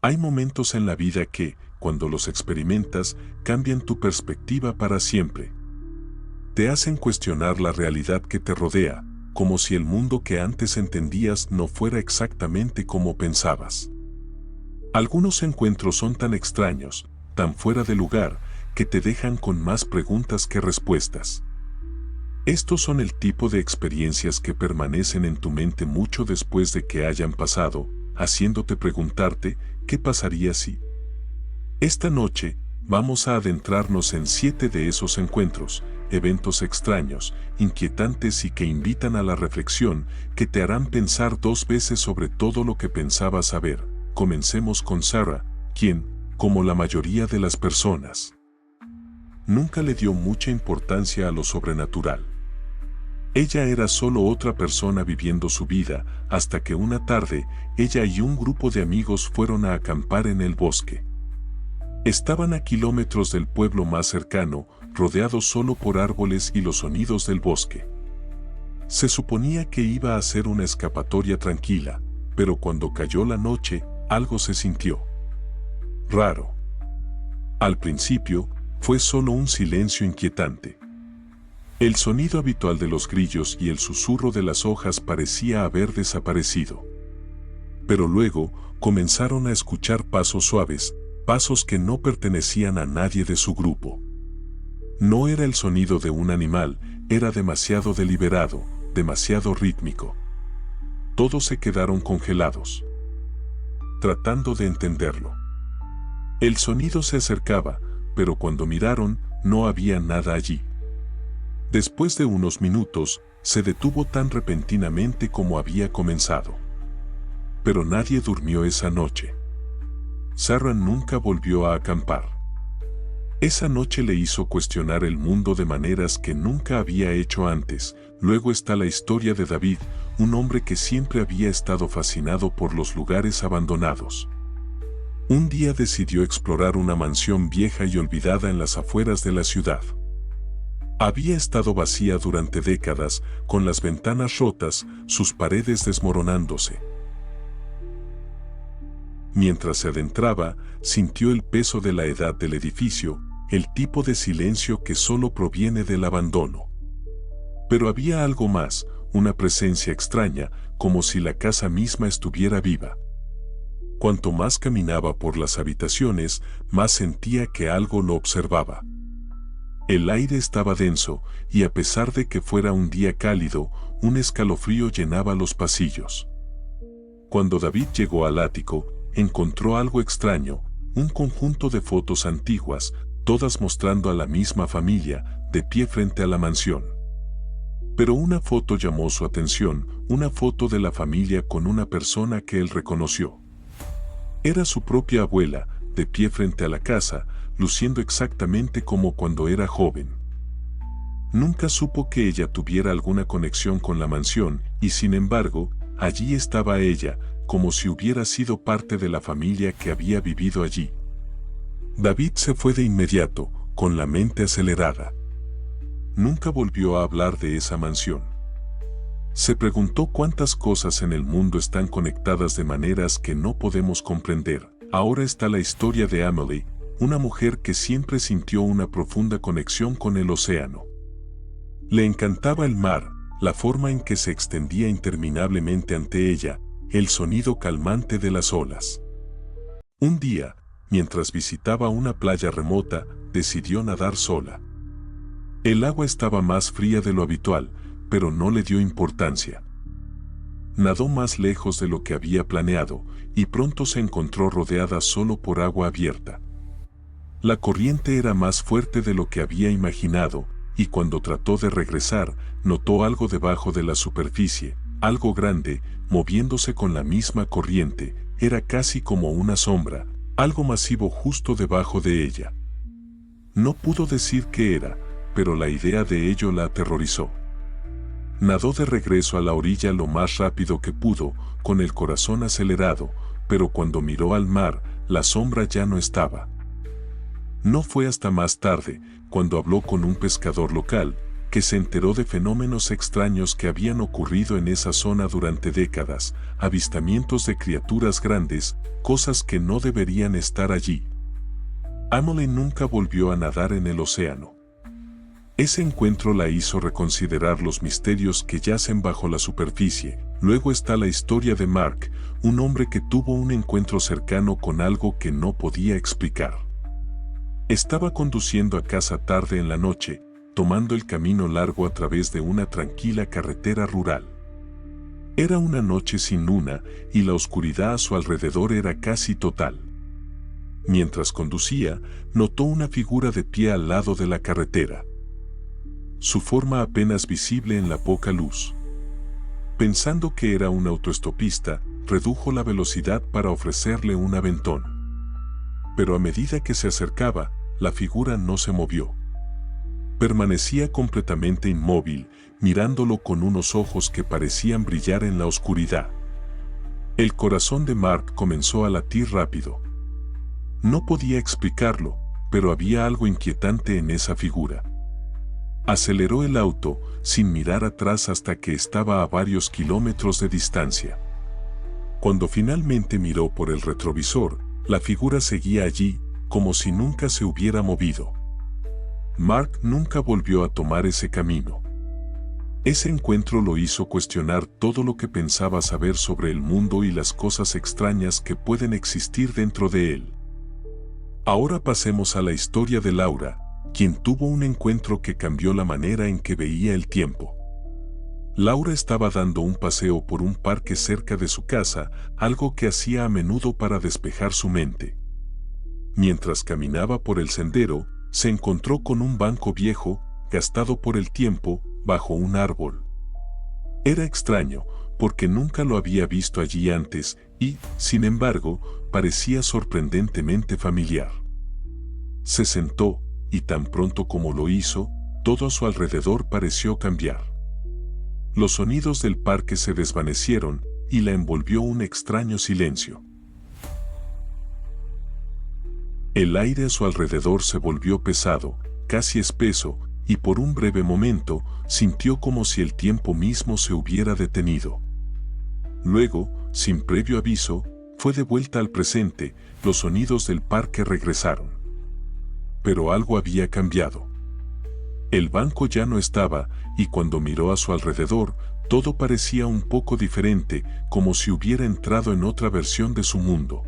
Hay momentos en la vida que, cuando los experimentas, cambian tu perspectiva para siempre. Te hacen cuestionar la realidad que te rodea, como si el mundo que antes entendías no fuera exactamente como pensabas. Algunos encuentros son tan extraños, tan fuera de lugar, que te dejan con más preguntas que respuestas. Estos son el tipo de experiencias que permanecen en tu mente mucho después de que hayan pasado, haciéndote preguntarte qué pasaría si. Esta noche, vamos a adentrarnos en 7 de esos encuentros, eventos extraños, inquietantes y que invitan a la reflexión, que te harán pensar 2 veces sobre todo lo que pensabas saber. Comencemos con Sarah, quien, como la mayoría de las personas, nunca le dio mucha importancia a lo sobrenatural. Ella era solo otra persona viviendo su vida, hasta que una tarde, ella y un grupo de amigos fueron a acampar en el bosque. Estaban a kilómetros del pueblo más cercano, rodeados solo por árboles y los sonidos del bosque. Se suponía que iba a ser una escapatoria tranquila, pero cuando cayó la noche, algo se sintió raro. Al principio, fue solo un silencio inquietante. El sonido habitual de los grillos y el susurro de las hojas parecía haber desaparecido. Pero luego, comenzaron a escuchar pasos suaves, pasos que no pertenecían a nadie de su grupo. No era el sonido de un animal, era demasiado deliberado, demasiado rítmico. Todos se quedaron congelados, tratando de entenderlo. El sonido se acercaba, pero cuando miraron, no había nada allí. Después de unos minutos, se detuvo tan repentinamente como había comenzado. Pero nadie durmió esa noche. Sarah nunca volvió a acampar. Esa noche le hizo cuestionar el mundo de maneras que nunca había hecho antes. Luego está la historia de David, un hombre que siempre había estado fascinado por los lugares abandonados. Un día decidió explorar una mansión vieja y olvidada en las afueras de la ciudad. Había estado vacía durante décadas, con las ventanas rotas, sus paredes desmoronándose. Mientras se adentraba, sintió el peso de la edad del edificio, el tipo de silencio que solo proviene del abandono. Pero había algo más, una presencia extraña, como si la casa misma estuviera viva. Cuanto más caminaba por las habitaciones, más sentía que algo lo observaba. El aire estaba denso, y a pesar de que fuera un día cálido, un escalofrío llenaba los pasillos. Cuando David llegó al ático, encontró algo extraño, un conjunto de fotos antiguas, todas mostrando a la misma familia, de pie frente a la mansión. Pero una foto llamó su atención, una foto de la familia con una persona que él reconoció. Era su propia abuela, de pie frente a la casa, luciendo exactamente como cuando era joven. Nunca supo que ella tuviera alguna conexión con la mansión, y sin embargo, allí estaba ella, como si hubiera sido parte de la familia que había vivido allí. David se fue de inmediato, con la mente acelerada. Nunca volvió a hablar de esa mansión. Se preguntó cuántas cosas en el mundo están conectadas de maneras que no podemos comprender. Ahora está la historia de Amelie, una mujer que siempre sintió una profunda conexión con el océano. Le encantaba el mar, la forma en que se extendía interminablemente ante ella, el sonido calmante de las olas. Un día, mientras visitaba una playa remota, decidió nadar sola. El agua estaba más fría de lo habitual, pero no le dio importancia. Nadó más lejos de lo que había planeado, y pronto se encontró rodeada solo por agua abierta. La corriente era más fuerte de lo que había imaginado, y cuando trató de regresar, notó algo debajo de la superficie, algo grande, moviéndose con la misma corriente, era casi como una sombra, algo masivo justo debajo de ella. No pudo decir qué era, pero la idea de ello la aterrorizó. Nadó de regreso a la orilla lo más rápido que pudo, con el corazón acelerado, pero cuando miró al mar, la sombra ya no estaba. No fue hasta más tarde, cuando habló con un pescador local, que se enteró de fenómenos extraños que habían ocurrido en esa zona durante décadas, avistamientos de criaturas grandes, cosas que no deberían estar allí. Emily nunca volvió a nadar en el océano. Ese encuentro la hizo reconsiderar los misterios que yacen bajo la superficie. Luego está la historia de Mark, un hombre que tuvo un encuentro cercano con algo que no podía explicar. Estaba conduciendo a casa tarde en la noche, tomando el camino largo a través de una tranquila carretera rural. Era una noche sin luna y la oscuridad a su alrededor era casi total. Mientras conducía, notó una figura de pie al lado de la carretera. Su forma apenas visible en la poca luz. Pensando que era un autoestopista, redujo la velocidad para ofrecerle un aventón. Pero a medida que se acercaba, la figura no se movió. Permanecía completamente inmóvil, mirándolo con unos ojos que parecían brillar en la oscuridad. El corazón de Mark comenzó a latir rápido. No podía explicarlo, pero había algo inquietante en esa figura. Aceleró el auto, sin mirar atrás hasta que estaba a varios kilómetros de distancia. Cuando finalmente miró por el retrovisor, la figura seguía allí, como si nunca se hubiera movido. Mark nunca volvió a tomar ese camino. Ese encuentro lo hizo cuestionar todo lo que pensaba saber sobre el mundo y las cosas extrañas que pueden existir dentro de él. Ahora pasemos a la historia de Laura, quien tuvo un encuentro que cambió la manera en que veía el tiempo. Laura estaba dando un paseo por un parque cerca de su casa, algo que hacía a menudo para despejar su mente. Mientras caminaba por el sendero, se encontró con un banco viejo, gastado por el tiempo, bajo un árbol. Era extraño, porque nunca lo había visto allí antes y, sin embargo, parecía sorprendentemente familiar. Se sentó, y tan pronto como lo hizo, todo a su alrededor pareció cambiar. Los sonidos del parque se desvanecieron, y la envolvió un extraño silencio. El aire a su alrededor se volvió pesado, casi espeso, y por un breve momento, sintió como si el tiempo mismo se hubiera detenido. Luego, sin previo aviso, fue de vuelta al presente, los sonidos del parque regresaron. Pero algo había cambiado. El banco ya no estaba, y cuando miró a su alrededor, todo parecía un poco diferente, como si hubiera entrado en otra versión de su mundo.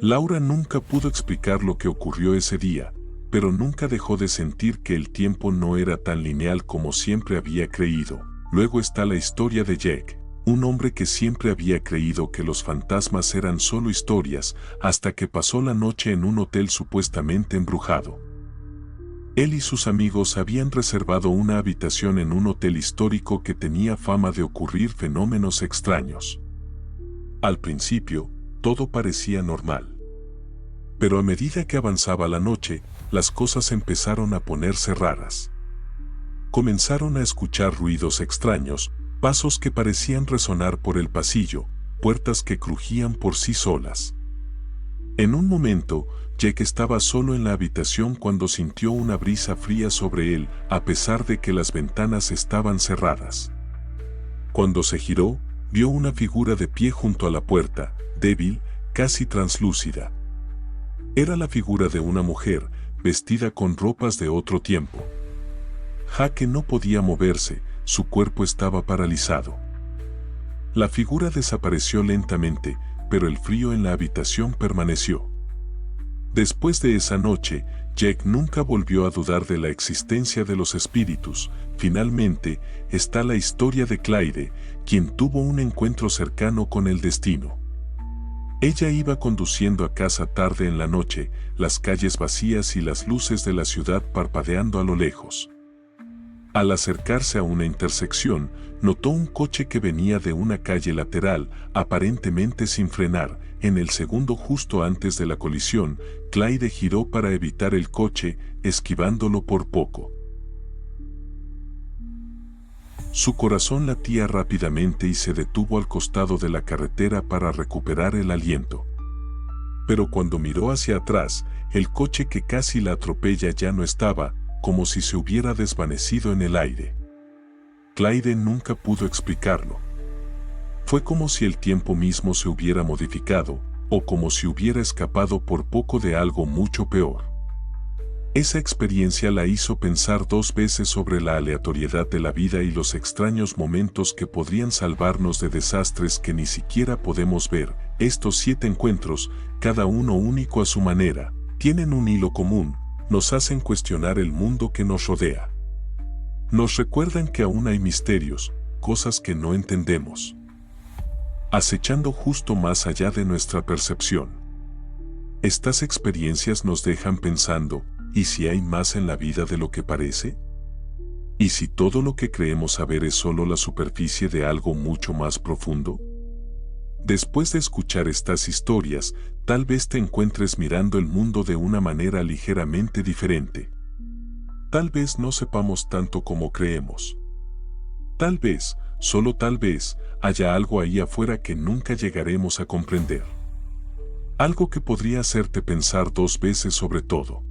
Laura nunca pudo explicar lo que ocurrió ese día, pero nunca dejó de sentir que el tiempo no era tan lineal como siempre había creído. Luego está la historia de Jack, un hombre que siempre había creído que los fantasmas eran solo historias, hasta que pasó la noche en un hotel supuestamente embrujado. Él y sus amigos habían reservado una habitación en un hotel histórico que tenía fama de ocurrir fenómenos extraños. Al principio, todo parecía normal. Pero a medida que avanzaba la noche, las cosas empezaron a ponerse raras. Comenzaron a escuchar ruidos extraños, pasos que parecían resonar por el pasillo, puertas que crujían por sí solas. En un momento, Jack estaba solo en la habitación cuando sintió una brisa fría sobre él, a pesar de que las ventanas estaban cerradas. Cuando se giró, vio una figura de pie junto a la puerta, débil, casi translúcida. Era la figura de una mujer, vestida con ropas de otro tiempo. Jack no podía moverse, su cuerpo estaba paralizado. La figura desapareció lentamente, pero el frío en la habitación permaneció. Después de esa noche, Jack nunca volvió a dudar de la existencia de los espíritus. Finalmente, está la historia de Clyde, quien tuvo un encuentro cercano con el destino. Ella iba conduciendo a casa tarde en la noche, las calles vacías y las luces de la ciudad parpadeando a lo lejos. Al acercarse a una intersección, notó un coche que venía de una calle lateral, aparentemente sin frenar. En el segundo justo antes de la colisión, Clyde giró para evitar el coche, esquivándolo por poco. Su corazón latía rápidamente y se detuvo al costado de la carretera para recuperar el aliento. Pero cuando miró hacia atrás, el coche que casi la atropella ya no estaba, como si se hubiera desvanecido en el aire. Claire nunca pudo explicarlo. Fue como si el tiempo mismo se hubiera modificado, o como si hubiera escapado por poco de algo mucho peor. Esa experiencia la hizo pensar 2 veces sobre la aleatoriedad de la vida y los extraños momentos que podrían salvarnos de desastres que ni siquiera podemos ver. Estos 7 encuentros, cada uno único a su manera, tienen un hilo común, nos hacen cuestionar el mundo que nos rodea. Nos recuerdan que aún hay misterios, cosas que no entendemos, acechando justo más allá de nuestra percepción. Estas experiencias nos dejan pensando, ¿y si hay más en la vida de lo que parece? ¿Y si todo lo que creemos saber es solo la superficie de algo mucho más profundo? Después de escuchar estas historias, tal vez te encuentres mirando el mundo de una manera ligeramente diferente. Tal vez no sepamos tanto como creemos. Tal vez, solo tal vez, haya algo ahí afuera que nunca llegaremos a comprender. Algo que podría hacerte pensar 2 veces sobre todo.